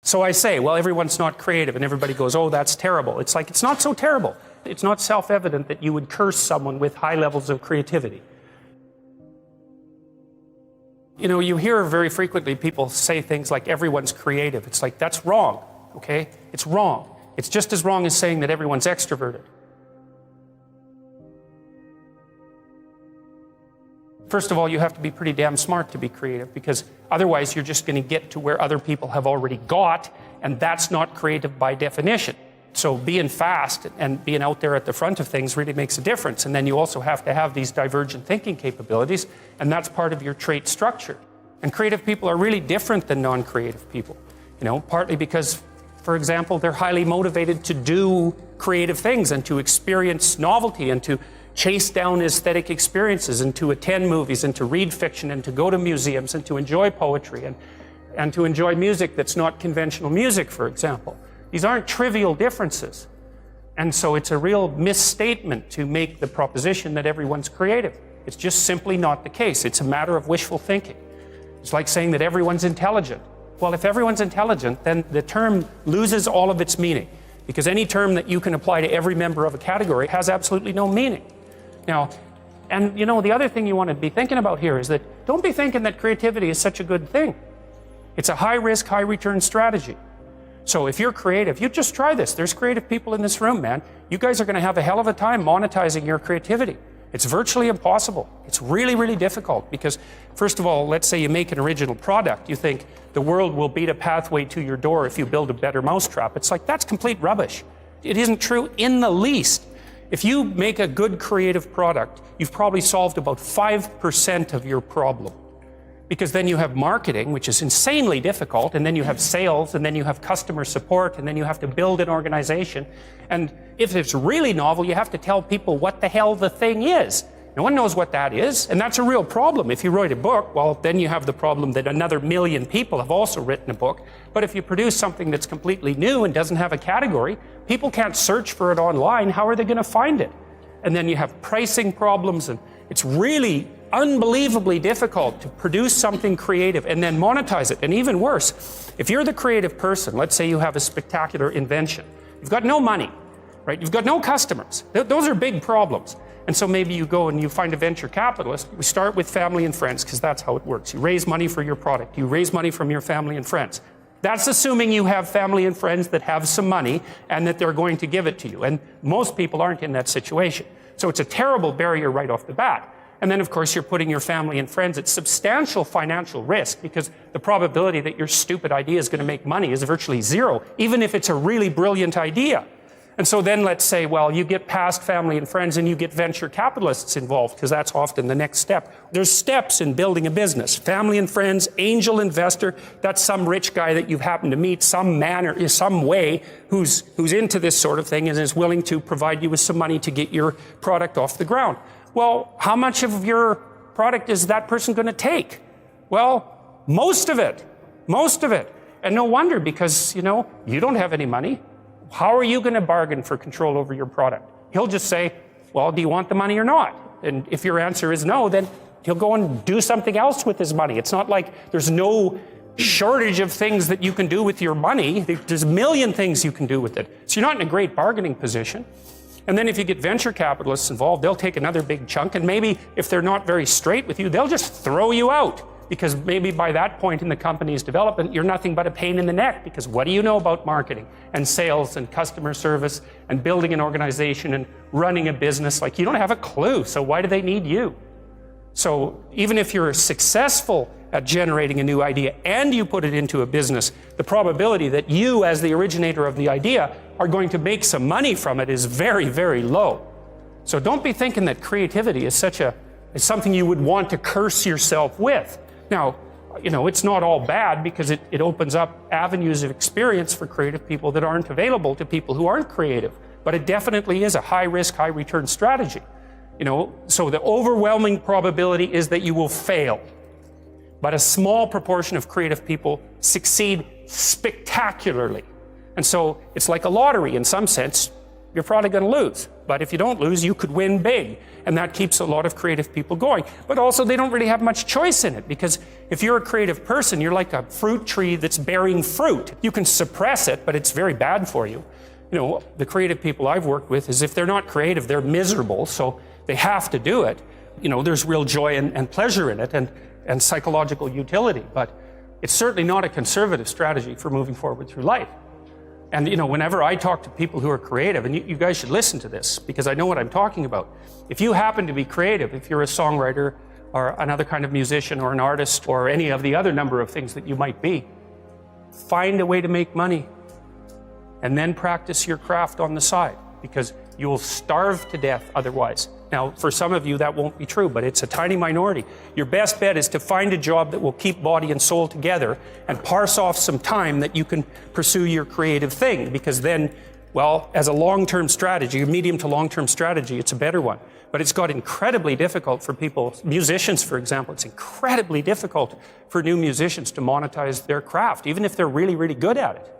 So I say, well, everyone's not creative, and everybody goes, oh, that's terrible. It's like, it's not so terrible. It's not self-evident that you would curse someone with high levels of creativity. You know, you hear very frequently people say things like everyone's creative. It's like, that's wrong, okay? It's wrong. It's just as wrong as saying that everyone's extroverted. First of all, you have to be pretty damn smart to be creative, because otherwise you're just going to get to where other people have already got, and that's not creative by definition. So being fast and being out there at the front of things really makes a difference. And then you also have to have these divergent thinking capabilities, and that's part of your trait structure. And creative people are really different than non-creative people, you know, partly because, for example, they're highly motivated to do creative things and to experience novelty and to chase down aesthetic experiences and to attend movies and to read fiction and to go to museums and to enjoy poetry and to enjoy music that's not conventional music, for example. These aren't trivial differences. And so it's a real misstatement to make the proposition that everyone's creative. It's just simply not the case. It's a matter of wishful thinking. It's like saying that everyone's intelligent. Well, if everyone's intelligent, then the term loses all of its meaning, because any term that you can apply to every member of a category has absolutely no meaning. Now, and you know, the other thing you want to be thinking about here is that don't be thinking that creativity is such a good thing. It's a high-risk, high-return strategy. So if you're creative, you just try this. There's creative people in this room, man. You guys are going to have a hell of a time monetizing your creativity. It's virtually impossible. It's really, really difficult because, first of all, let's say you make an original product. You think the world will beat a pathway to your door if you build a better mousetrap. It's like, that's complete rubbish. It isn't true in the least. If you make a good creative product, you've probably solved about 5% of your problem. Because then you have marketing, which is insanely difficult, and then you have sales, and then you have customer support, and then you have to build an organization. And if it's really novel, you have to tell people what the hell the thing is. No one knows what that is, and that's a real problem. If you write a book, well, then you have the problem that another million people have also written a book. But if you produce something that's completely new and doesn't have a category, people can't search for it online. How are they going to find it? And then you have pricing problems, and it's really unbelievably difficult to produce something creative and then monetize it. And even worse, if you're the creative person, let's say you have a spectacular invention, you've got no money, right? You've got no customers. Those are big problems. And so maybe you go and you find a venture capitalist. We start with family and friends, because that's how it works. You raise money for your product. You raise money from your family and friends. That's assuming you have family and friends that have some money and that they're going to give it to you. And most people aren't in that situation. So it's a terrible barrier right off the bat. And then, of course, you're putting your family and friends at substantial financial risk, because the probability that your stupid idea is going to make money is virtually zero, even if it's a really brilliant idea. And so then let's say, well, you get past family and friends and you get venture capitalists involved, because that's often the next step. There's steps in building a business. Family and friends, angel investor, that's some rich guy that you've happened to meet, some man or some way who's into this sort of thing and is willing to provide you with some money to get your product off the ground. Well, how much of your product is that person going to take? Well, most of it. Most of it. And no wonder, because, you know, you don't have any money. How are you going to bargain for control over your product? He'll just say, well, do you want the money or not? And if your answer is no, then he'll go and do something else with his money. It's not like there's no shortage of things that you can do with your money. There's a million things you can do with it. So you're not in a great bargaining position. And then if you get venture capitalists involved, they'll take another big chunk, and maybe if they're not very straight with you, they'll just throw you out, because maybe by that point in the company's development, you're nothing but a pain in the neck, because what do you know about marketing and sales and customer service and building an organization and running a business? Like, you don't have a clue, so why do they need you? So even if you're successful at generating a new idea and you put it into a business, the probability that you, as the originator of the idea, are going to make some money from it is very, very low. So don't be thinking that creativity is something you would want to curse yourself with. Now, you know, it's not all bad, because it opens up avenues of experience for creative people that aren't available to people who aren't creative. But it definitely is a high-risk, high-return strategy. You know, so the overwhelming probability is that you will fail. But a small proportion of creative people succeed spectacularly. And so it's like a lottery in some sense. You're probably going to lose. But if you don't lose, you could win big. And that keeps a lot of creative people going. But also, they don't really have much choice in it, because if you're a creative person, you're like a fruit tree that's bearing fruit. You can suppress it, but it's very bad for you. You know, the creative people I've worked with is if they're not creative, they're miserable, so they have to do it. You know, there's real joy and pleasure in it and psychological utility, but it's certainly not a conservative strategy for moving forward through life. And, you know, whenever I talk to people who are creative, and you guys should listen to this because I know what I'm talking about. If you happen to be creative, if you're a songwriter or another kind of musician or an artist or any of the other number of things that you might be, find a way to make money and then practice your craft on the side, because you will starve to death otherwise. Now, for some of you, that won't be true, but it's a tiny minority. Your best bet is to find a job that will keep body and soul together and parse off some time that you can pursue your creative thing, because then, well, as a long-term strategy, a medium to long-term strategy, it's a better one. But it's got incredibly difficult for people, musicians, for example, it's incredibly difficult for new musicians to monetize their craft, even if they're really, really good at it.